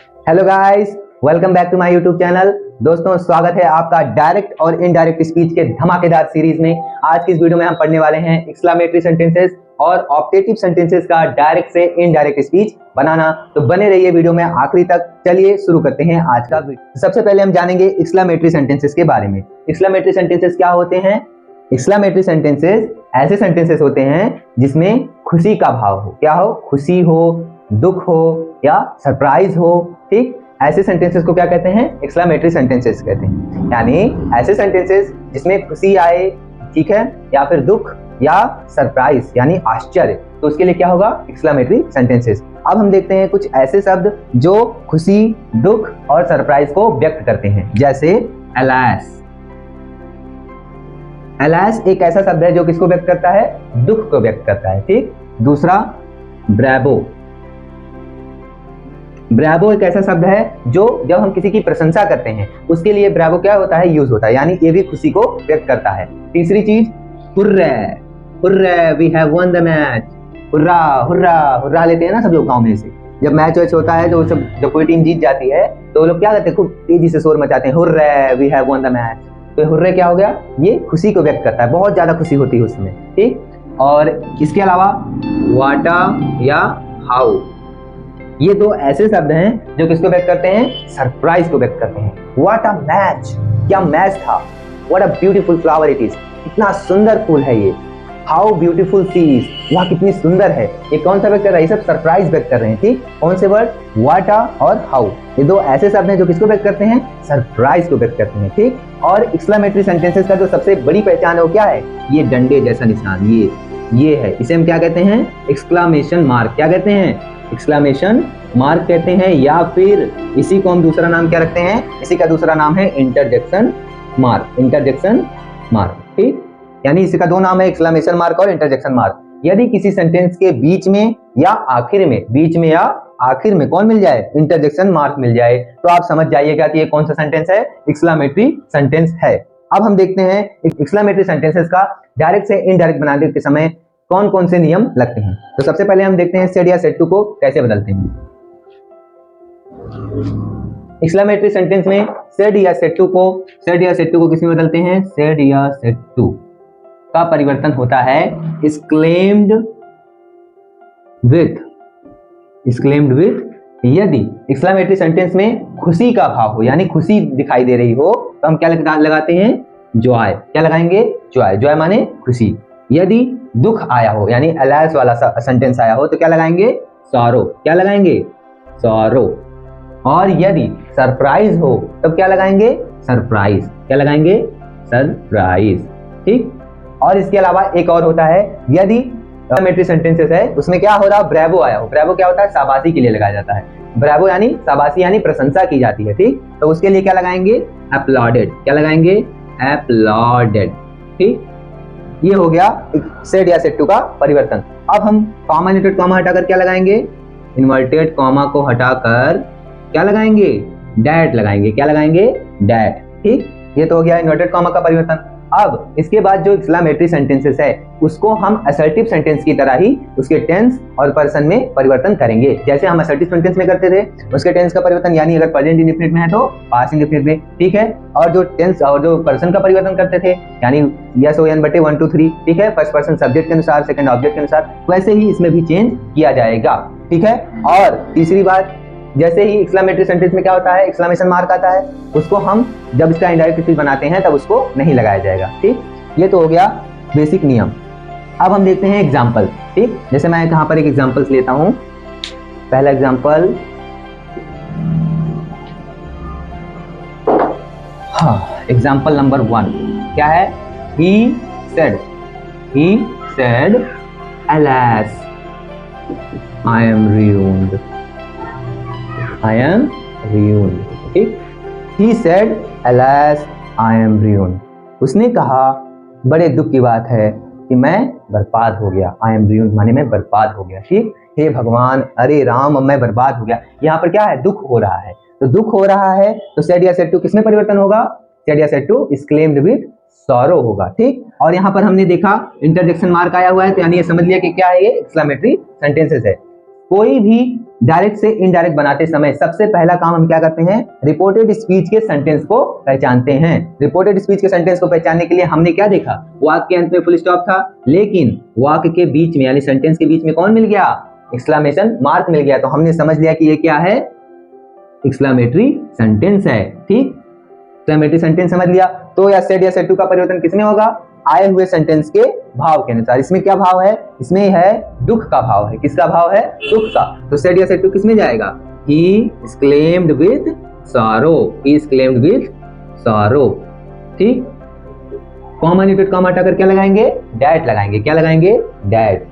Hello guys, welcome back to my YouTube channel. दोस्तों, स्वागत है आपका डायरेक्ट और इनडायरेक्ट स्पीच के धमाकेदार सीरीज में। आज की इस वीडियो में हम पढ़ने वाले हैं एक्सक्लेमेटरी सेंटेंसेस और ऑप्टेटिव सेंटेंसेस का डायरेक्ट से इनडायरेक्ट स्पीच बनाना। तो बने रहिए वीडियो में आखिरी तक। चलिए शुरू करते हैं आज का वीडियो। सबसे पहले हम जानेंगे एक्सक्लेमेटरी सेंटेंसेस के बारे में। एक्सक्लेमेटरी सेंटेंसेस क्या होते हैं? एक्सक्लेमेटरी सेंटेंसेस ऐसे सेंटेंसेस होते हैं जिसमें खुशी का भाव हो। क्या हो? खुशी हो, दुख हो या सरप्राइज हो। ठीक, ऐसे सेंटेंसेस को क्या कहते हैं? एक्सक्लेमेटरी सेंटेंसेस कहते हैं। यानी ऐसे सेंटेंसेस जिसमें खुशी आए, ठीक है, या फिर दुख या सरप्राइज यानी आश्चर्य, तो उसके लिए क्या होगा? Exclamatory sentences. अब हम देखते हैं कुछ ऐसे शब्द जो खुशी, दुख और सरप्राइज को व्यक्त करते हैं। जैसे एलास। एलास एक ऐसा शब्द है जो किसको व्यक्त करता है? दुख को व्यक्त करता है। ठीक। दूसरा ब्रावो। ब्रावो एक ऐसा शब्द है जो जब हम किसी की प्रशंसा करते हैं उसके लिए ब्रावो क्या होता है? यूज होता है, यानी ये भी खुशी को व्यक्त करता है। तीसरी चीज hurray. Hurray, we have won the match. Hurrah hurrah hurrah लेते हैं ना सब लोग गांव में से। जब मैच वैच होता है तो सब, जब कोई टीम जीत जाती है तो वो लोग क्या करते हैं? खूब तेजी से शोर मचाते हैं, hurray we have won the match. तो हुर्रे क्या हो गया? ये खुशी को व्यक्त करता है, बहुत ज्यादा खुशी होती है उसमें। ठीक। और इसके अलावा वाटा या हाउ, ये दो ऐसे शब्द हैं जो किसको व्यक्त करते हैं? सरप्राइज को व्यक्त करते हैं। व्हाट अ मैच, क्या मैच था। What a beautiful flower it is, कितना सुंदर फूल है ये। हाउ ब्यूटीफुल सी इज, वह कितनी सुंदर है। ये कौन सा व्यक्त कर रहा है? ये सब सरप्राइज व्यक्त कर रहे हैं। ठीक। कौन से वर्ड? व्हाट अ और हाउ, ये दो ऐसे शब्द हैं जो किसको व्यक्त करते हैं? सरप्राइज को व्यक्त करते हैं। ठीक। और एक्सक्लेमेटरी सेंटेंसेस का जो सबसे बड़ी पहचान है वो क्या है? ये डंडे जैसा निशान, ये है, इसे हम क्या कहते हैं? Exclamation mark. क्या कहते हैं? एक्सक्लेमेशन मार्क कहते हैं, या फिर इसी को हम दूसरा नाम क्या रखते हैं? इसी का दूसरा नाम है इंटरजेक्शन मार्क। Interjection mark. ठीक। यानी इसका दो नाम है, एक्सक्लेमेशन मार्क और इंटरजेक्शन मार्क। यदि किसी सेंटेंस के बीच में या आखिर में, बीच में या आखिर में कौन मिल जाए? इंटरजेक्शन मार्क मिल जाए, तो आप समझ जाइएगा कि ये कौन सा सेंटेंस है? एक्सक्लेमेटरी सेंटेंस है। अब हम देखते हैं एक्सक्लेमेटरी सेंटेंसेस का डायरेक्ट से इनडायरेक्ट बनाने के समय कौन कौन से नियम लगते हैं। तो सबसे पहले हम देखते हैं सेड या सेड टू को कैसे बदलते हैं। एक्सक्लेमेटरी सेंटेंस में सेड या सेड टू को किसमें बदलते हैं? सेड या सेड टू का परिवर्तन होता है एक्सक्लेम्ड विथ। यदि एक्सक्लेमेटरी सेंटेंस में खुशी का भाव हो, यानी खुशी दिखाई दे रही हो, तो हम क्या लगाते हैं? जॉय। क्या लगाएंगे? जॉय। जॉय माने खुशी। यदि दुख आया हो, यानी एलास वाला सेंटेंस आया हो, तो क्या लगाएंगे? सॉरो। क्या लगाएंगे? सॉरो। और यदि सरप्राइज हो तब क्या लगाएंगे? सरप्राइज। क्या लगाएंगे? सरप्राइज। ठीक। और इसके अलावा एक और होता है, यदि एक्सक्लेमेटरी सेंटेंसेस है उसमें क्या हो रहा? ब्रावो आया हो। ब्रावो क्या होता है? शाबाशी के लिए लगाया जाता है। ब्रावो यानी शाबाशी, यानी प्रशंसा की जाती है। ठीक। तो उसके लिए क्या लगाएंगे? अपलॉडेड। क्या लगाएंगे? अपलॉडेड। ठीक। ये हो गया सेड या सेड टू का परिवर्तन। अब हम कॉमा इन्वर्टेड कॉमा हटाकर क्या लगाएंगे? इन्वर्टेड कॉमा को हटाकर क्या लगाएंगे? डैट लगाएंगे। क्या लगाएंगे? डैट। ठीक। ये तो हो गया इन्वर्टेड कॉमा का परिवर्तन। अब इसके बाद जो एक्सक्लेमेटरी सेंटेंसेस है उसको हम असर्टिव सेंटेंस की तरह ही उसके टेंस और पर्सन में परिवर्तन करेंगे। जैसे हम असर्टिव सेंटेंस में करते थे, उसके टेंस का परिवर्तन, यानी अगर प्रेजेंट इंडेफिनिट में है तो पास्ट इंडेफिनिट में। ठीक है। और जो टेंस और जो पर्सन का परिवर्तन करते थे, यानी यस ओ एन बटे 1 2 3। ठीक है। फर्स्ट पर्सन सब्जेक्ट के अनुसार, सेकंड ऑब्जेक्ट के अनुसार, वैसे ही इसमें भी चेंज किया जाएगा। ठीक है। और तीसरी बात, जैसे ही एक्सक्लेमेटरी सेंटेंस में क्या होता है? एक्सक्लेमेशन मार्क आता है, उसको हम जब इसका इनडायरेक्ट स्पीच बनाते हैं तब उसको नहीं लगाया जाएगा। ठीक। ये तो हो गया बेसिक नियम। अब हम देखते हैं एग्जांपल। ठीक। जैसे मैं यहाँ पर एक एग्जांपल्स लेता हूं। पहला एग्जांपल, एग्जांपल नंबर 1 क्या है? he said alas I am ruined। ठीक। he said alas I am ruined, उसने कहा बड़े दुख की बात है कि मैं बर्बाद हो गया। I am ruined माने मैं बर्बाद हो गया। ठीक। हे भगवान, अरे राम, अब मैं बर्बाद हो गया। यहाँ पर क्या है? दुख हो रहा है। तो दुख हो रहा है तो सेड या सेड टू किसमें परिवर्तन होगा? सेड या said to exclaimed with sorrow होगा। ठीक। और यहाँ पर हमने देखा इंटरजेक्शन मार्क आया हुआ है, तो यानी ये समझ लिया कि क्या है? ये एक्सक्लेमेटरी सेंटेंसेस है। कोई भी डायरेक्ट से इनडायरेक्ट बनाते समय सबसे पहला काम हम क्या करते हैं, रिपोर्टेड स्पीच के सेंटेंस को पहचानते हैं। रिपोर्टेड स्पीच के सेंटेंस को पहचानने के लिए हमने क्या देखा, वाक्य के अंत में फुल स्टॉप था, लेकिन वाक्य के बीच में यानी सेंटेंस के बीच में कौन मिल गया, एक्सक्लेमेशन मार्क मिल गया। तो हमने समझ लिया कि ये क्या है, एक्सक्लेमेटरी सेंटेंस है। ठीक, एक्सक्लेमेटरी सेंटेंस समझ लिया। तो या सेड या सेड टू का परिवर्तन किसमें होगा, आए हुए सेंटेंस के भाव के अनुसार। इसमें क्या भाव है, इसमें है दुख का भाव है। किसका भाव है, दुख का। तो सेड या सेड टू किसमें जाएगा, he exclaimed with sorrow, he exclaimed with sorrow. ठीक, कॉमा न्यूटेड कॉमा हटाकर क्या लगाएंगे, डैट लगाएंगे। क्या लगाएंगे, डैट।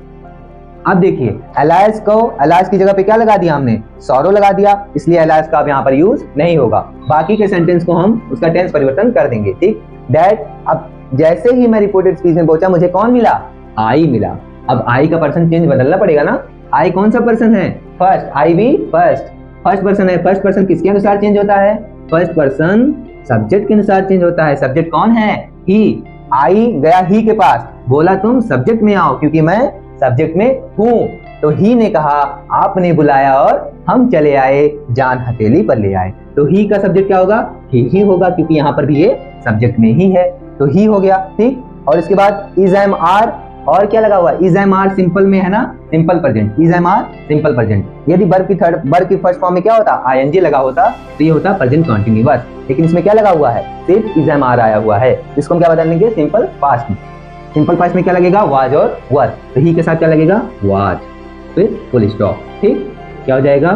अब देखिए एलाइज को, एलाइज की जगह पे क्या लगा दिया हमने, सॉरो लगा दिया, इसलिए एलाइज का अब यहाँ पर यूज नहीं होगा। बाकी के सेंटेंस को हम उसका टेंस परिवर्तन कर देंगे। ठीक, डैट। अब जैसे ही मैं रिपोर्टेड स्पीच में पहुंचा मुझे कौन मिला, आई मिला। अब आई का पर्सन चेंज बदलना पड़ेगा ना। आई कौन सा पर्सन है, फर्स्ट, आई भी फर्स्ट पर्सन है। फर्स्ट पर्सन किसके अनुसार चेंज होता है, फर्स्ट पर्सन सब्जेक्ट के अनुसार चेंज होता है। सब्जेक्ट कौन है, ही। आई गया ही के पास, बोला तुम सब्जेक्ट में आओ क्योंकि मैं सब्जेक्ट में हूं। तो ही ने कहा आपने बुलाया और हम चले आए, जान हथेली पर ले आए। तो ही का सब्जेक्ट क्या होगा, ही होगा, क्योंकि यहाँ पर भी ये सब्जेक्ट में ही है, तो ही हो गया। ठीक, और इसके बाद इज एम आर, और क्या लगा हुआ, इज एम आर सिंपल में है ना, simple present, is am are simple present. यदि वर्ब की फर्स्ट फॉर्म में क्या होता, आईएनजी लगा होता तो ये होता प्रेजेंट कंटीन्यूअस, लेकिन इसमें क्या लगा हुआ है, सिर्फ इज एम आर आया हुआ है। इसको हम क्या बदल लेंगे, सिंपल पास्ट में। सिंपल पास्ट में क्या लगेगा, वाज और वर। तो ही के साथ क्या लगेगा, वाज, फिर फुल स्टॉप। ठीक, क्या हो जाएगा,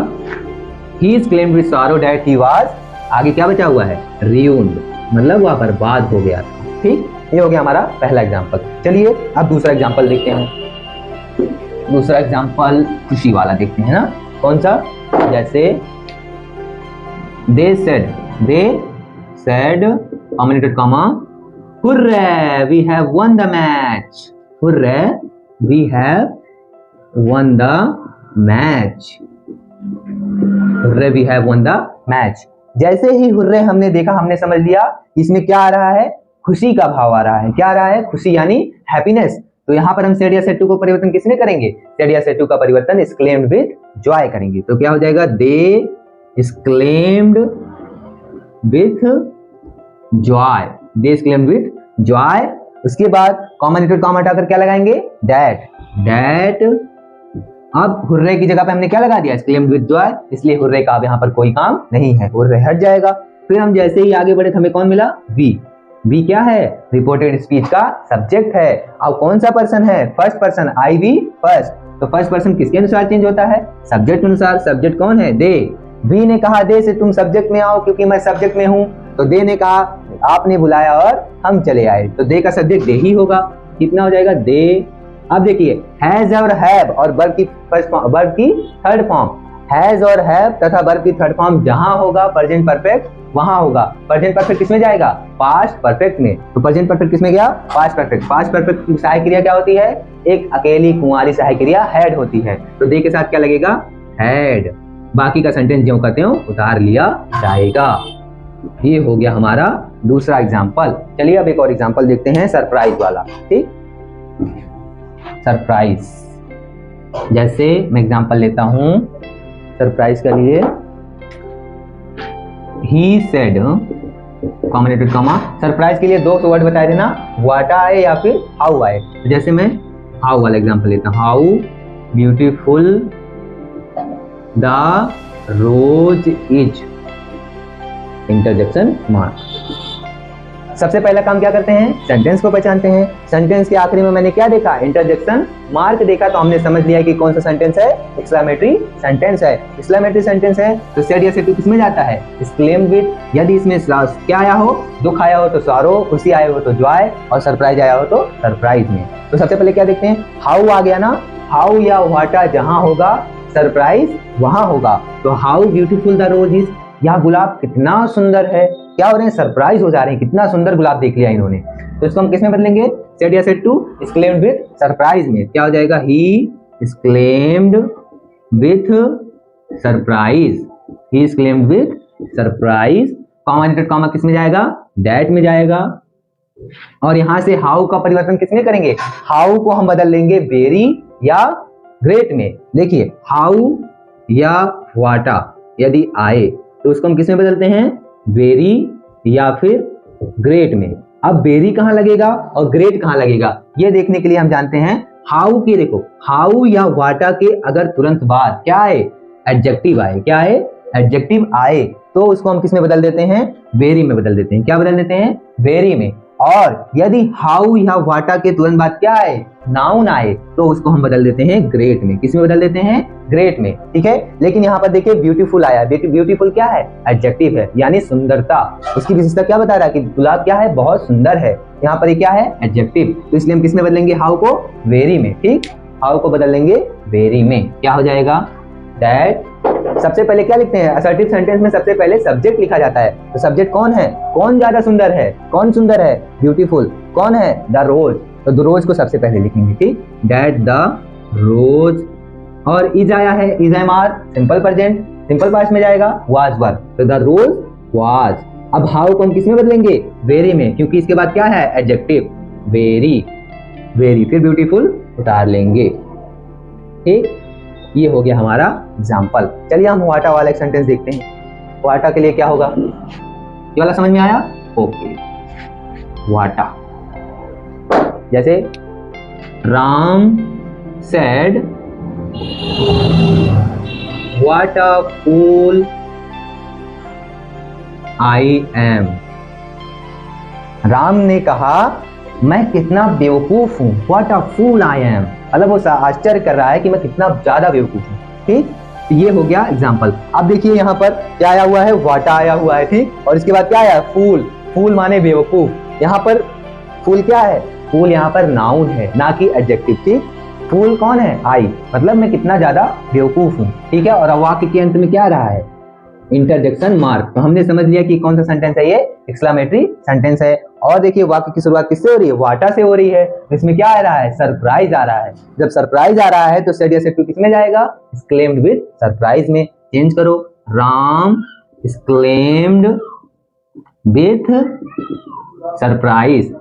he is claimed with sorrow that he was, आगे क्या बचा हुआ है, ruined, मतलब वह बर्बाद हो गया। ठीक, ये हो गया हमारा पहला एग्जाम्पल। चलिए अब दूसरा एग्जाम्पल देखते हैं। दूसरा एग्जाम्पल खुशी वाला देखते हैं ना, कौन सा, जैसे they said combinated comma, hurray we have won the match, hurray we have won the match, hurray we have won the match। जैसे ही हुर्रे हमने देखा, हमने समझ लिया इसमें क्या आ रहा है, खुशी का भाव आ रहा है। क्या आ रहा है, खुशी यानी हैप्पीनेस। तो यहाँ पर हम सेड या सेड टू को परिवर्तन किसमें करेंगे, सेड या सेड टू का परिवर्तन एक्सक्लेम्ड विद जॉय करेंगे। तो क्या हो जाएगा, they exclaimed with joy, they exclaimed with joy. उसके बाद कॉमा न्यूटेड कॉमा हटाकर क्या लगाएंगे, दैट, दैट। अब हुर्रे की जगह पे हमने क्या लगा दिया, एक्सक्लेम्ड विद जॉय, इसलिए हुर्रे का अब यहाँ पर कोई काम नहीं है, हुर्रे हट जाएगा। फिर हम जैसे ही आगे बढ़े हमें कौन मिला, वी। वी क्या है, रिपोर्टेड स्पीच का सब्जेक्ट है। अब कौन सा पर्सन है, first person, I we first. तो फर्स्ट पर्सन किसके अनुसार चेंज होता है, सब्जेक्ट के अनुसार। सब्जेक्ट कौन है, दे। वी ने कहा दे से तुम सब्जेक्ट में आओ क्योंकि मैं सब्जेक्ट में हूं। तो दे ने कहा आपने बुलाया और हम चले आए, तो दे का सब्जेक्ट दे ही होगा। कितना हो जाएगा, दे। अब देखिए हैज और हैव और वर्ब की थर्ड फॉर्म, हैज और हैव तथा वर्ब की थर्ड फॉर्म जहां होगा प्रेजेंट परफेक्ट वहां होगा। प्रेजेंट परफेक्ट किसमें जाएगा, पास्ट परफेक्ट में। तो प्रेजेंट परफेक्ट किसमें गया, पास्ट परफेक्ट। पास्ट परफेक्ट की सहायक क्रिया क्या होती है, एक अकेली कुंवारी सहायक क्रिया हैड होती है। तो दे के साथ क्या लगेगा, हैड। बाकी का सेंटेंस ज्यों कहते हो उतार लिया जाएगा। ये हो गया हमारा दूसरा एग्जाम्पल। चलिए अब एक और एग्जाम्पल देखते हैं, सरप्राइज वाला। ठीक, सरप्राइज। जैसे मैं एग्जाम्पल लेता हूं सरप्राइज के लिए, he said combinated comma. Surprise के लिए दो वर्ड बताए थे ना, व्हाट आए या फिर हाउ आए। तो जैसे मैं हाउ वाला एग्जाम्पल लेता हूं, how beautiful the rose is, interjection mark. सबसे पहला काम क्या करते हैं, सेंटेंस को पहचानते हैं। सेंटेंस के आखिरी में मैंने क्या देखा, इंटरजेक्शन मार्क देखा, तो हमने समझ लिया कि कौन सा सेंटेंस है, एक्सक्लेमेटरी सेंटेंस है। एक्सक्लेमेटरी सेंटेंस है तो सेड या सेड टू किसमें जाता है, एक्सक्लेम्ड विद। यदि इसमें क्या आया हो, दुख आया हो तो सॉरो, खुशी आया हो तो जॉय, और सरप्राइज आया हो तो सरप्राइज में। तो सबसे पहले क्या देखते हैं, हाउ आ गया ना, हाउ या व्हाट जहां होगा सरप्राइज वहां होगा। तो how beautiful the rose is, यह गुलाब कितना सुंदर है। क्या हो रहे हैं, सरप्राइज हो जा रहे हैं, कितना सुंदर गुलाब देख लिया इन्होंने। तो इसको हम किस में बदलेंगे, सेड या said to exclaimed with surprise में। क्या हो जाएगा, he exclaimed with surprise, he exclaimed with surprise. Comma inverted comma किस में जाएगा, दैट में जाएगा। और यहां से हाउ का परिवर्तन किस में करेंगे, हाउ को हम बदल लेंगे वेरी या ग्रेट में देखिए हाउ या वाटा यदि आए तो उसको हम किस में बदलते हैं, वेरी या फिर ग्रेट में। अब वेरी कहाँ लगेगा और ग्रेट कहाँ लगेगा ये देखने के लिए हम जानते हैं हाउ के, देखो हाउ या वाटा के अगर तुरंत बाद क्या आए, एडजेक्टिव आए, क्या आए, एडजेक्टिव आए, तो उसको हम किस में बदल देते हैं, वेरी में बदल देते हैं। क्या बदल देते हैं, वेरी में। और यदि हाउ या वाटा के तुरंत बाद क्या आए, नाउन आए, तो उसको हम बदल देते हैं ग्रेट में। किस में बदल देते हैं, ग्रेट में। ठीक है, लेकिन यहाँ पर देखिए ब्यूटीफुल आया, ब्यूटीफुल क्या है, एडजेक्टिव है, यानी सुंदरता। उसकी विशेषता क्या बता रहा है कि गुलाब क्या है, बहुत सुंदर है। यहाँ पर ये क्या है, एडजेक्टिव, तो इसलिए हम किस में बदलेंगे, हाउ को वेरी में। ठीक, हाउ को बदल लेंगे वेरी में। क्या हो जाएगा, दैट। सबसे पहले क्या लिखते हैं, असर्टिव सेंटेंस में सबसे पहले सब्जेक्ट लिखा जाता है। तो सब्जेक्ट कौन है, कौन ज्यादा सुंदर है, कौन सुंदर है, ब्यूटीफुल। कौन है, द रोज, तो द रोज को सबसे पहले लिखेंगे। ठीक, दैट द रोज। और इज आया है, is am are simple present, simple past में जाएगा, वाज वर, तो द रोज वाज। अब हाउ को हम किस में बदलेंगे, वेरी में, क्योंकि इसके बाद क्या है, एडजेक्टिव, वेरी, वेरी, फिर ब्यूटीफुल उतार लेंगे। ठीक, ये हो गया हमारा एग्जाम्पल। चलिए हम वाटा वाला एक सेंटेंस देखते हैं। वाटा के लिए क्या होगा, ये वाला समझ में आया, ओके। वाटा जैसे Ram said what a fool I am. Ram ने कहा मैं कितना बेवकूफ हूं, what a fool I M, मतलब वो आश्चर्य कर रहा है कि मैं कितना ज्यादा बेवकूफ हूं। ठीक, तो ये हो गया एग्जाम्पल। अब देखिए यहाँ पर क्या आया हुआ है, वाटा आया हुआ है। ठीक, और इसके बाद क्या आया, फूल, फूल माने बेवकूफ। यहाँ पर फूल क्या है, फूल यहाँ पर नाउन है ना कि एडजेक्टिव। ठीक, फूल कौन है, आई, मतलब मैं कितना ज्यादा बेवकूफ हूँ। ठीक है, और वाक्य के अंत में क्या आ रहा है, इंटरजेक्शन मार्क। तो हमने समझ लिया कि कौन सा सेंटेंस है ये, एक्सक्लेमेटरी सेंटेंस है। और देखिए वाक्य की शुरुआत किससे हो रही है, वाटा से हो रही है। इसमें क्या आ रहा है, सरप्राइज आ रहा है। जब सरप्राइज आ रहा है तो सेड या सेड टू किसमें जाएगा, एक्सक्लेम्ड विद सरप्राइज में। चेंज करो, Ram exclaimed with surprise,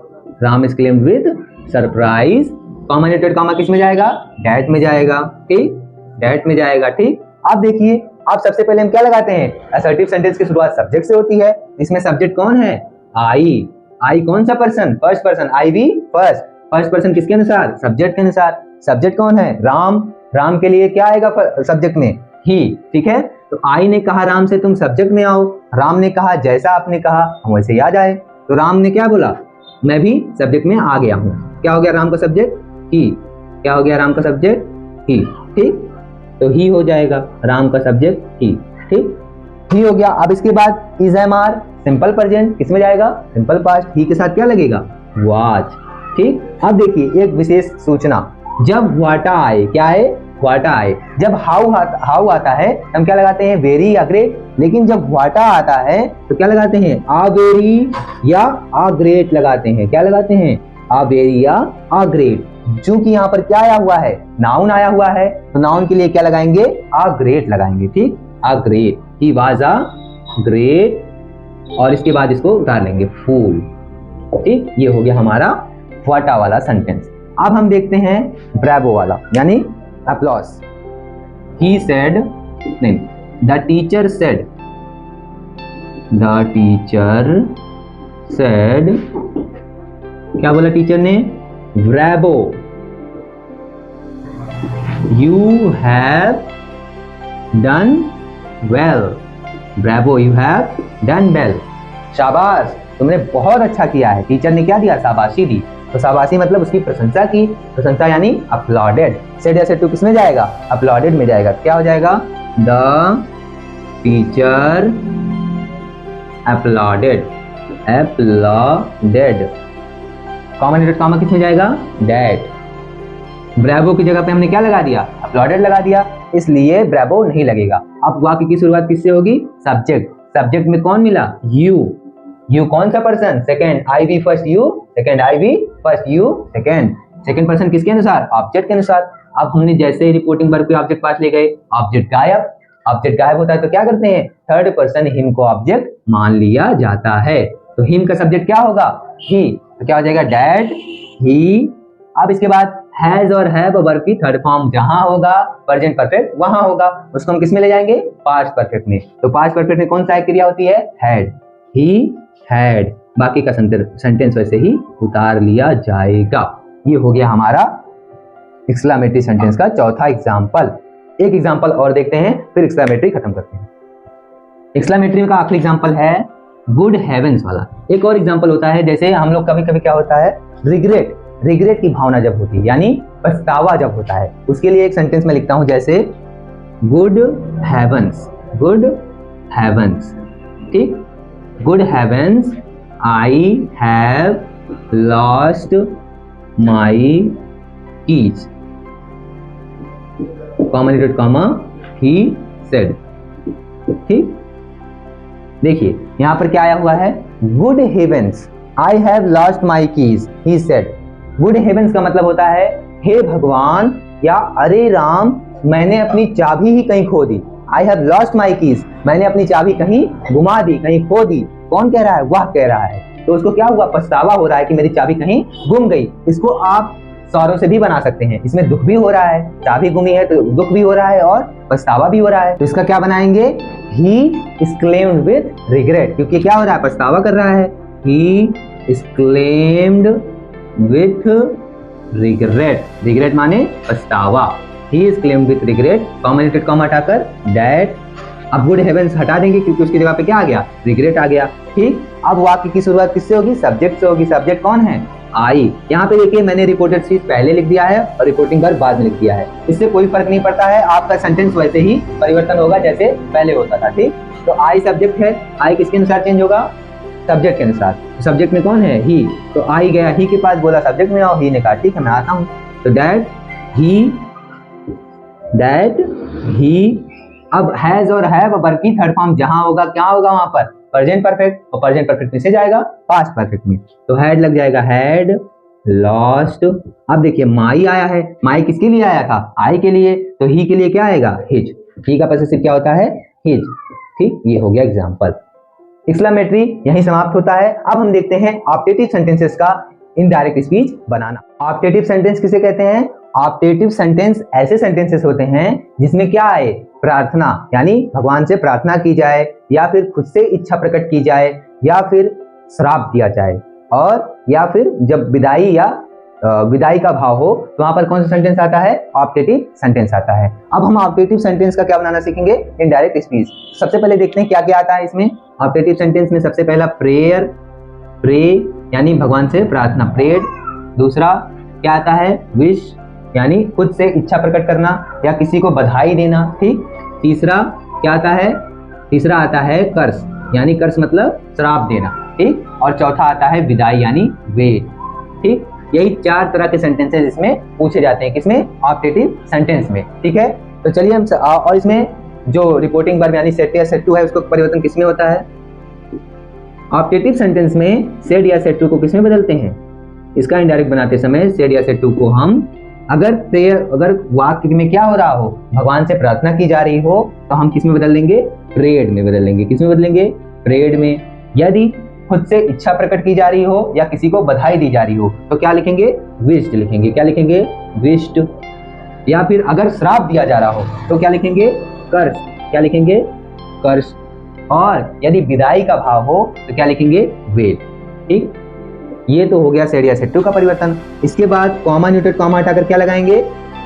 Ram exclaimed with surprise. Combinated comma किस में जाएगा, डैट में जाएगा। ठीक, डैट में जाएगा। ठीक, अब देखिए, अब सबसे पहले हम क्या लगाते हैं, असर्टिव सेंटेंस की शुरुआत सब्जेक्ट से होती है। इसमें सब्जेक्ट कौन है, आई, आई कौन सा पर्सन, फर्स्ट पर्सन, आई भी फर्स्ट, फर्स्ट पर्सन किसके अनुसार, सब्जेक्ट के अनुसार। सब्जेक्ट कौन है, राम, राम के लिए क्या आएगा सब्जेक्ट में, ही। ठीक है, तो आई ने कहा राम से तुम सब्जेक्ट में आओ, राम ने कहा जैसा आपने कहा हम वैसे ही आ जाए। तो राम ने क्या बोला, मैं भी सब्जेक्ट में आ गया हूं। क्या हो गया राम का सब्जेक्ट, ही। क्या हो गया राम का सब्जेक्ट, ही। ठीक, तो ही हो जाएगा राम का सब्जेक्ट, ही। ठीक, ही हो गया। अब इसके बाद is am are simple present किसमें जाएगा, सिंपल पास्ट, ही के साथ क्या लगेगा, वाज। ठीक, अब देखिए एक विशेष सूचना, जब वाटा आए, क्या आए, वाटा आए। जब हाउ आता है हम क्या लगाते हैं, वेरी या ग्रेट। लेकिन जब वाटा आता है तो क्या लगाते हैं, आ वेरी या आ ग्रेट लगाते हैं। क्या लगाते हैं, आ वेरी या आ ग्रेट। चूंकि यहाँ पर क्या आया हुआ है, नाउन आया हुआ है, तो नाउन के लिए क्या लगाएंगे, आ ग्रेट लगाएंगे। ठीक, a great, he was a great, और इसके बाद इसको उतार लेंगे, फूल। ठीक, ये हो गया हमारा वाटा वाला सेंटेंस। अब हम देखते हैं ब्रेवो वाला, यानी अप्लॉस। ही सेड, नहीं, the teacher said, the teacher said, क्या बोला टीचर ने, bravo, you have done well, bravo you have done well, शाबाश तुमने बहुत अच्छा किया है। टीचर ने क्या दिया, शाबाशी दी। तो शाबाशी मतलब उसकी प्रशंसा की, प्रशंसा यानी अपलॉडेड। सेड या सेड टू किसमें जाएगा, अपलॉडेड में जाएगा। क्या हो जाएगा, the teacher uploaded, uploaded, common comma किसमें जाएगा, डैट। ब्रेवो की जगह पे हमने क्या लगा दिया, अपलॉडेड लगा दिया, इसलिए ब्रेवो नहीं लगेगा। अब वाक्य की शुरुआत किससे होगी, सब्जेक्ट, सब्जेक्ट में कौन मिला, यू, यू कौन सा person, second, I we first you, second, I we first you, second, second person किसके अनुसार, ऑब्जेक्ट के अनुसार। अब हमने जैसे ही रिपोर्टिंग वर्ब पे ऑब्जेक्ट पास ले गए, ऑब्जेक्ट गायब, ऑब्जेक्ट गायब होता है तो क्या करते हैं, थर्ड पर्सन हिम को ऑब्जेक्ट मान लिया जाता है। तो हिम का सब्जेक्ट क्या होगा, ही, तो क्या हो जाएगा, डैड, ही। अब इसके बाद हैज और हैव वर्ब की थर्ड फॉर्म जहां होगा प्रेजेंट परफेक्ट वहां होगा, उसको हम किस में ले जाएंगे, पास्ट परफेक्ट में। तो पास्ट परफेक्ट में कौन सा क्रिया होती है, हैड, ही हैड, बाकी का सेंटेंस वैसे ही उतार लिया जाएगा। ये हो गया हमारा एक्सक्लेमेटरी सेंटेंस का चौथा एग्जाम्पल। एक एग्जाम्पल और देखते हैं फिर एक्सक्लेमेटरी खत्म करते हैं। एक्सक्लेमेटरी का आखिरी एग्जाम्पल है गुड हेवेंस वाला। एक और एग्जाम्पल होता है, जैसे हम लोग कभी कभी क्या होता है, रिग्रेट, रिग्रेट की भावना जब होती है यानी पछतावा जब होता है, उसके लिए एक सेंटेंस में लिखता हूं जैसे गुड हेवेंस, गुड हेवेंस, ठीक, good heavens I have lost my keys, comma comma he said. ठीक, देखिए यहां पर क्या आया हुआ है, good heavens I have lost my keys he said. Good heavens का मतलब होता है हे भगवान या अरे राम मैंने अपनी चाबी ही कहीं खो दी, I have lost my keys मैंने अपनी चाबी कहीं गुमा दी, कहीं खो दी। कौन कह रहा है, वह कह रहा है। तो उसको क्या हुआ, पछतावा हो रहा है कि मेरी चाबी कहीं गुम गई। इसको आप सौरों से भी बना सकते हैं, इसमें दुख भी हो रहा है, चाबी गुमी है तो दुख भी हो रहा है और पछतावा भी हो रहा है। तो इसका क्या बनाएंगे, ही exclaimed with regret, क्योंकि क्या हो रहा है, पछतावा कर रहा है। he exclaimed with regret, regret माने पछतावा। he exclaimed with regret, common comma हटाकर that, अब गुड हेवेंस हटा देंगे क्योंकि उसकी जगह पे क्या आ गया, रिग्रेट आ गया। ठीक, अब वाक्य की शुरुआत किससे होगी, सब्जेक्ट से होगी। सब्जेक्ट कौन है, आई। यहाँ पे देखिए मैंने रिपोर्टेड चीज पहले लिख दिया है और रिपोर्टिंग वर्ब बाद में लिख दिया है, इससे कोई फर्क नहीं पड़ता है, आपका सेंटेंस वैसे ही परिवर्तन होगा जैसे पहले होता था। ठीक, तो आई सब्जेक्ट है, आई किसके अनुसार चेंज होगा, सब्जेक्ट के अनुसार। तो सब्जेक्ट में कौन है, ही, तो आई गया ही के पास, बोला सब्जेक्ट में आओ, ही ने कहा ठीक है मैं आता हूँ। तो दैट ही, अब हैज और हैव वर्ब की थर्ड फॉर्म जहां होगा क्या होगा वहां पर, प्रेजेंट परफेक्ट, और प्रेजेंट परफेक्ट में से जाएगा पास्ट परफेक्ट में, तो हैड लग जाएगा, हैड लॉस्ट। अब देखिए माई आया है, माई किसके लिए आया था, आई के लिए, तो ही के लिए क्या आएगा, हिज। ही का पॉसेसिव क्या होता है, हिज। ठीक, ये हो गया एग्जांपल। एक्सक्लेमेटरी यहीं समाप्त होता है। अब हम देखते हैं ऑप्टेटिव सेंटेंसेस का इनडायरेक्ट स्पीच बनाना। ऑप्टेटिव सेंटेंस किसे कहते हैं, ऑप्टेटिव सेंटेंस ऐसे सेंटेंसेस होते हैं जिसमें क्या आए, प्रार्थना, यानी भगवान से प्रार्थना की जाए या फिर खुद से इच्छा प्रकट की जाए या फिर श्राप दिया जाए, और या फिर जब विदाई या विदाई का भाव हो तो वहां पर कौन सा सेंटेंस आता है, ऑप्टेटिव सेंटेंस आता है। अब हम ऑप्टेटिव सेंटेंस का क्या बनाना सीखेंगे, इनडायरेक्ट स्पीच। सबसे पहले देखते हैं क्या क्या आता है इसमें ऑप्टेटिव सेंटेंस में। सबसे पहला प्रेयर, प्रे यानी भगवान से प्रार्थना, प्रेड। दूसरा क्या आता है, विश यानी खुद से इच्छा प्रकट करना या किसी को बधाई देना। ठीक, तीसरा क्या आता है, तीसरा आता है कर्स, यानी कर्स मतलब श्राप देना। ठीक, और चौथा आता है विदाई यानी वे। ठीक, यही चार तरह के सेंटेंसेस इसमें पूछे जाते हैं, किसमें, ऑप्टेटिव सेंटेंस में। ठीक है, तो चलिए हम और इसमें जो रिपोर्टिंग वर्ब यानी सेड या सेड टू है उसको परिवर्तन किसमें होता है, ऑप्टेटिव सेंटेंस में सेड या सेड टू को किसमें बदलते हैं, इसका इनडायरेक्ट बनाते समय सेड या सेड टू को हम अगर प्रेयर, अगर वाक्य में क्या हो रहा हो, भगवान से प्रार्थना की जा रही हो, तो हम किसमें बदल देंगे, प्रेड में बदल देंगे। किसमें बदलेंगे, प्रेड में। यदि खुद से इच्छा प्रकट की जा रही हो या किसी को बधाई दी जा रही हो तो क्या लिखेंगे, विश्ड लिखेंगे। क्या लिखेंगे, विश्ड। या फिर अगर श्राप दिया जा रहा हो तो क्या लिखेंगे, कर्स। क्या लिखेंगे, कर्स। और यदि विदाई का भाव हो तो क्या लिखेंगे, वेल। ठीक, ये तो हो गया सेड या सेड टू का परिवर्तन। इसके बाद कॉमा न्यूटेड कॉमा हटाकर क्या लगाएंगे,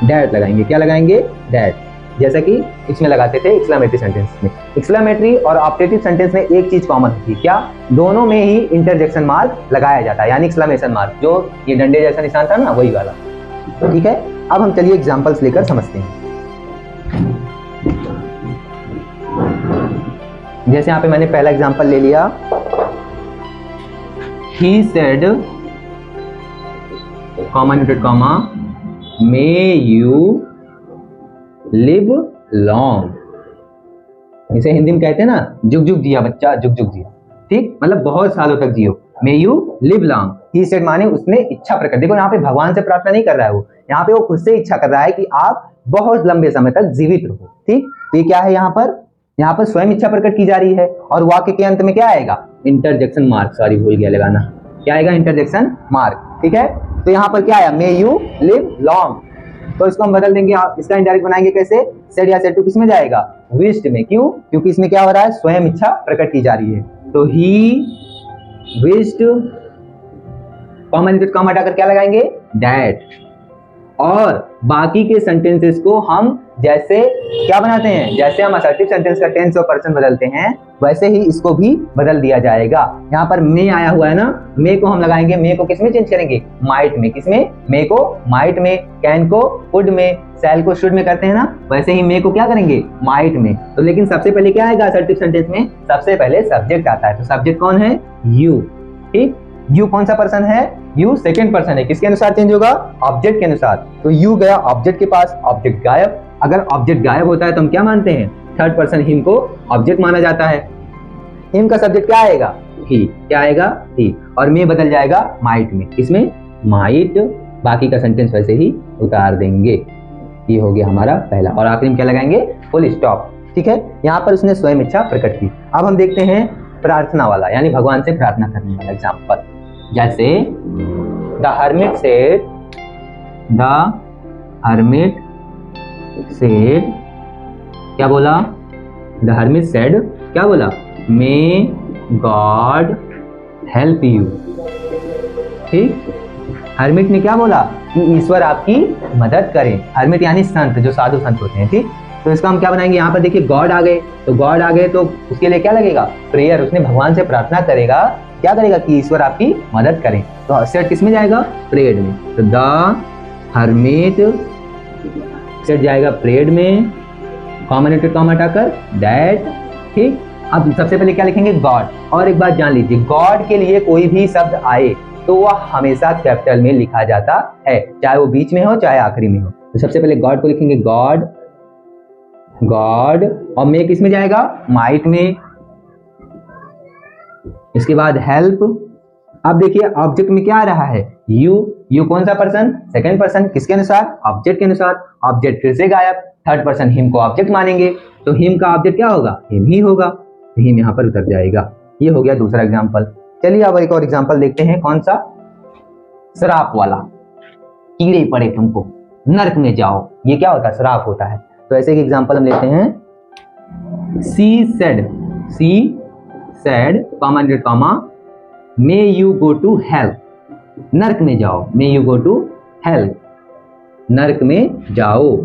डैट लगाएंगे। क्या लगाएंगे, डैट, जैसा कि इसमें लगाते थे एक्सक्लेमेटरी सेंटेंस में। एक्सक्लेमेटरी और ऑप्टेटिव सेंटेंस में एक चीज कॉमन होती है, क्या, दोनोदोनों में ही इंटरजेक्शन मार्क लगाया जाता है, यानी एक्सक्लेमेशन मार्क, जो ये डंडे जैसा निशान था ना वही वाला। ठीक है, अब हम चलिए एग्जांपल्स लेकर समझते हैं। जैसे यहाँ पे मैंने पहला एग्जांपल ले लिया, he said comma inverted comma may you live long, इसे हिंदी में कहते हैं ना, जुग जुग जिया बच्चा, जुग जुग जिया। ठीक, मतलब बहुत सालों तक जियो। may you live long, he said माने उसने इच्छा प्रकट। देखो यहाँ पे भगवान से प्रार्थना नहीं कर रहा है वो, यहाँ पे वो खुद से इच्छा कर रहा है कि आप बहुत लंबे समय तक जीवित रहो। ठीक, तो ये क्या है, यहाँ पर स्वयं इच्छा प्रकट की जा रही है, और वाक्य के अंत में क्या आएगा, इंटरजेक्शन मार्क, सॉरी भूल गया लगाना, क्या आएगा, इंटरजेक्शन मार्क। ठीक है, तो यहाँ पर क्या आया, मे यू लिव लॉन्ग, तो इसको हम बदल देंगे, इसका इनडायरेक्ट बनाएंगे कैसे, सेड या सेड टू किस में जाएगा, विश्ड में, क्यों, क्योंकि इसमें क्या हो रहा है, स्वयं इच्छा प्रकट की जा रही है, तो ही विश्ड, कॉमन कॉमा हटाकर क्या लगाएंगे, दैट, और बाकी के सेंटेंसेस को हम जैसे क्या बनाते हैं, जैसे हम असर्टिव सेंटेंस का टेंस और पर्सन बदलते हैं वैसे ही इसको भी बदल दिया जाएगा। यहाँ पर मे आया हुआ है ना, मे को हम लगाएंगे, मे को किसमें चेंज करेंगे, माइट में, किसमें, मे को माइट में, कैन को वुड में, शैल को शुड में करते हैं ना, वैसे ही मे को क्या करेंगे, माइट में। तो लेकिन सबसे पहले क्या आएगा असर्टिव सेंटेंस में, सबसे पहले सब्जेक्ट आता है, तो सब्जेक्ट कौन है, यू, ठीक, यू कौन सा पर्सन है, यू सेकंड पर्सन है, किसके अनुसार चेंज होगा, ऑब्जेक्ट के अनुसार, तो यू गया ऑब्जेक्ट के पास, ऑब्जेक्ट गायब, अगर ऑब्जेक्ट गायब होता है तो हम क्या मानते हैं, थर्ड पर्सन हिम को ऑब्जेक्ट माना जाता है, हिम का सब्जेक्ट क्या आएगा, ही, क्या आएगा, ही, और मे बदल जाएगा माइट में, इसमें माइट, बाकी का सेंटेंस वैसे ही उतार देंगे। ये हो गया हमारा पहला, और आखिरी में क्या लगाएंगे, फुल स्टॉप, ठीक है। यहाँ पर उसने स्वयं इच्छा प्रकट की। अब हम देखते हैं प्रार्थना वाला, यानी भगवान से प्रार्थना करने वाला एग्जाम्पल, जैसे the hermit said, the hermit said, क्या बोला, द हर्मिट सेड क्या बोला, मे गॉड हेल्प यू, ठीक, हर्मिट ने क्या बोला कि ईश्वर आपकी मदद करे, हर्मिट यानी संत, जो साधु संत होते हैं, ठीक, तो इसका हम क्या बनाएंगे, यहाँ पर देखिए गॉड आ गए, तो गॉड आ गए तो उसके लिए क्या लगेगा, प्रेयर, उसने भगवान से प्रार्थना करेगा, क्या करेगा कि ईश्वर आपकी मदद करें, तो सेट किस में जाएगा, प्रेयर्ड में, तो द हर्मिट सेट जाएगा प्रेयर्ड में, कॉमन कॉमा हटाकर दैट, ठीक। अब सबसे पहले क्या लिखेंगे, गॉड, और एक बात जान लीजिए, गॉड के लिए कोई भी शब्द आए तो वह हमेशा कैपिटल में लिखा जाता है, चाहे वो बीच में हो चाहे आखिरी में हो, तो सबसे पहले गॉड को लिखेंगे गॉड, गॉड, और मे किस में जाएगा, माइट में, इसके बाद हेल्प, अब देखिए ऑब्जेक्ट में क्या आ रहा है, यू, यू कौन सा पर्सन, सेकंड पर्सन, किसके अनुसार, ऑब्जेक्ट के अनुसार, ऑब्जेक्ट फिर से गायब, थर्ड पर्सन हिम को ऑब्जेक्ट मानेंगे, तो हिम का ऑब्जेक्ट क्या होगा, हिम ही होगा, तो हिम यहाँ पर उतर जाएगा। ये हो गया दूसरा एग्जाम्पल। चलिए अब एक और एग्जाम्पल देखते हैं, कौन सा, श्राप वाला, कीड़े पड़े तुमको, नरक में जाओ, ये क्या होता है, श्राप होता है। तो ऐसे एक एग्जाम्पल हम लेते हैं, she said comma comma may you go to hell, नरक में जाओ, may you go to hell, नरक में जाओ,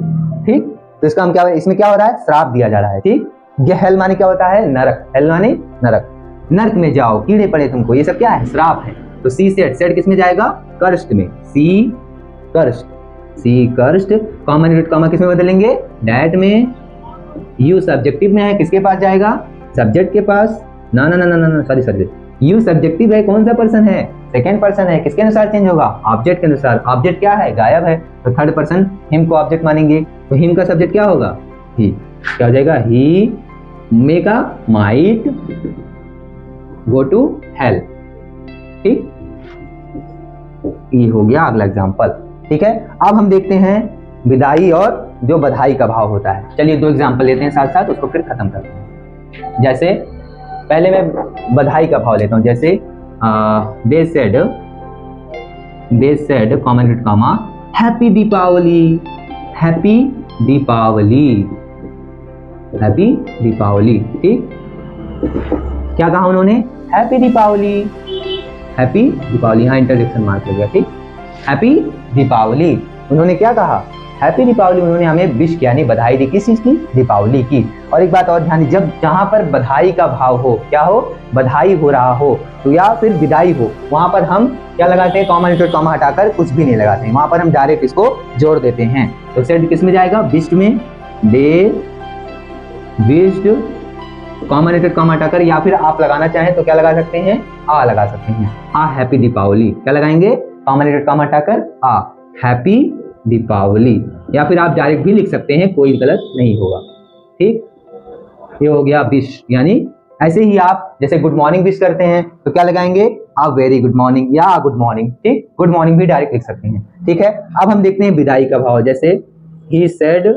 ठीक, तो इसका हम क्या, इसमें क्या हो रहा है, श्राप दिया जा रहा है, ठीक, ये हेल माने क्या होता है, नरक, हेल माने नरक, नरक में जाओ, कीड़े पड़े तुमको, ये सब क्या है, श्राप है। तो सी सेड किस में जाएगा, कर्स्ट में, सी कर्स्ट, कॉमन कॉमा किस में बदलेंगे, डैट में, यू सब्जेक्टिव में है, किसके पास जाएगा, सब्जेक्ट के पास, ना ना ना ना ना सॉरी, यू सब्जेक्टिव है, कौन सा पर्सन है, सेकंड पर्सन है, किसके अनुसार चेंज होगा, ऑब्जेक्ट के अनुसार, ऑब्जेक्ट क्या है, गायब है, तो थर्ड पर्सन हिम को ऑब्जेक्ट मानेंगे, तो हिम का सब्जेक्ट क्या होगा, ही, क्या हो जाएगा, ही, मे का माइट गो टू हेल्प, ठीक, ये हो गया अगला एग्जाम्पल, ठीक है। अब हम देखते हैं विदाई और जो बधाई का भाव होता है। चलिए दो एग्जाम्पल लेते हैं साथ साथ, उसको फिर खत्म करते हैं। जैसे पहले मैं बधाई का भाव लेता हूं, जैसे they said comma comma happy Deepawali, happy Deepawali, happy Deepawali, ठीक, क्या कहा उन्होंने, हैप्पी दीपावली, हैप्पी दीपावली, यहाँ इंटरजेक्शन मार्क हो गया, ठीक, हैप्पी दीपावली, उन्होंने क्या कहा, हैप्पी दीपावली, उन्होंने हमें विश किया, यानी बधाई दी, किस चीज की, दीपावली की। और एक बात और ध्यान, जब जहां पर बधाई का भाव हो, क्या हो, बधाई हो रहा हो, तो या फिर विदाई हो, वहां पर हम क्या लगाते हैं, कॉमा कॉमा हटाकर कुछ भी नहीं लगाते हैं, वहां पर हम डायरेक्ट इसको जोड़ देते हैं। तो सेड किस में जाएगा, विश्ड में, दे विश्ड, कॉमा कॉमा हटाकर, या फिर आप लगाना चाहें तो क्या लगा सकते हैं, आ लगा सकते हैं, आ हैप्पी दीपावली, क्या लगाएंगे, कॉमा कॉमा हटाकर आ, हैप्पी दीपावली, या फिर आप डायरेक्ट भी लिख सकते हैं, कोई गलत नहीं होगा, ठीक। ये हो गया विश, यानी ऐसे ही आप जैसे गुड मॉर्निंग विश करते हैं तो क्या लगाएंगे, आ वेरी गुड मॉर्निंग या गुड मॉर्निंग, ठीक, गुड मॉर्निंग भी डायरेक्ट लिख सकते हैं, ठीक है। अब हम देखते हैं विदाई का भाव, जैसे he said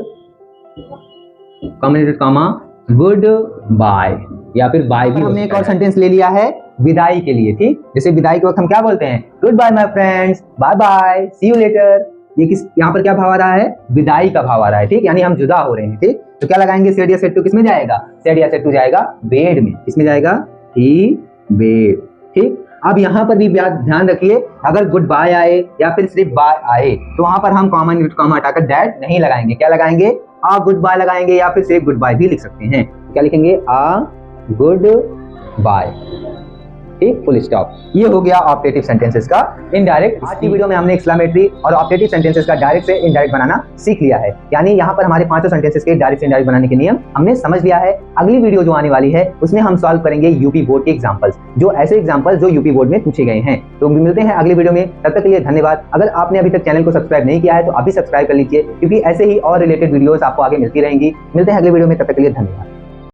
comma good bye, या फिर बाय भी। हमने एक और सेंटेंस ले लिया है, विदाई के लिए, ठीक। जैसे विदाई के वक्त हम क्या बोलते हैं, good bye my friends, bye bye, see you later. ये किस, यहाँ पर क्या भाव आ रहा है, विदाई का भाव आ रहा है, ठीक, यानी हम जुदा हो रहे हैं, ठीक। तो क्या लगाएंगे, सेड या सेड टू किसमें जाएगा, सेड या सेड टू जाएगा बेड में, किसमें जाएगा, ही बेड, ठीक। अब यहाँ पर भी ध्यान रखिए, अगर गुड बाय आए या फिर सिर्फ बाय आए तो वहां पर हम कॉमन यूनिट कॉमा हटाकर दैट नहीं लगाएंगे, क्या लगाएंगे, आ गुड बाय लगाएंगे, या फिर सिर्फ गुड बाय भी लिख सकते हैं। क्या लिखेंगे, आ गुड बाय, ठीक, फुल स्टॉप। ये हो गया ऑप्टेटिव सेंटेंसेस का इनडायरेक्ट। आज की वीडियो में हमने एक्सक्लेमेटरी और ऑप्टेटिव सेंटेंसेस का डायरेक्ट से इनडायरेक्ट बनाना सीख लिया है, यानी यहाँ पर हमारे 5 सेंटेंसेस के डायरेक्ट से इनडायरेक्ट बनाने के नियम हमने समझ लिया है। अगली वीडियो जो आने वाली है उसमें हम सॉल्व करेंगे यूपी बोर्ड के एग्जांपल्स, जो ऐसे एग्जांपल्स जो यूपी बोर्ड में पूछे गए हैं। तो मिलते हैं अगली वीडियो में, तब तक के लिए धन्यवाद। अगर आपने अभी तक चैनल को सब्सक्राइब नहीं किया है तो अभी सब्सक्राइब कर लीजिए, क्योंकि ऐसे ही और रिलेटेड वीडियोस आपको आगे मिलती रहेंगी। मिलते हैं अगली वीडियो में, तब तक के लिए धन्यवाद।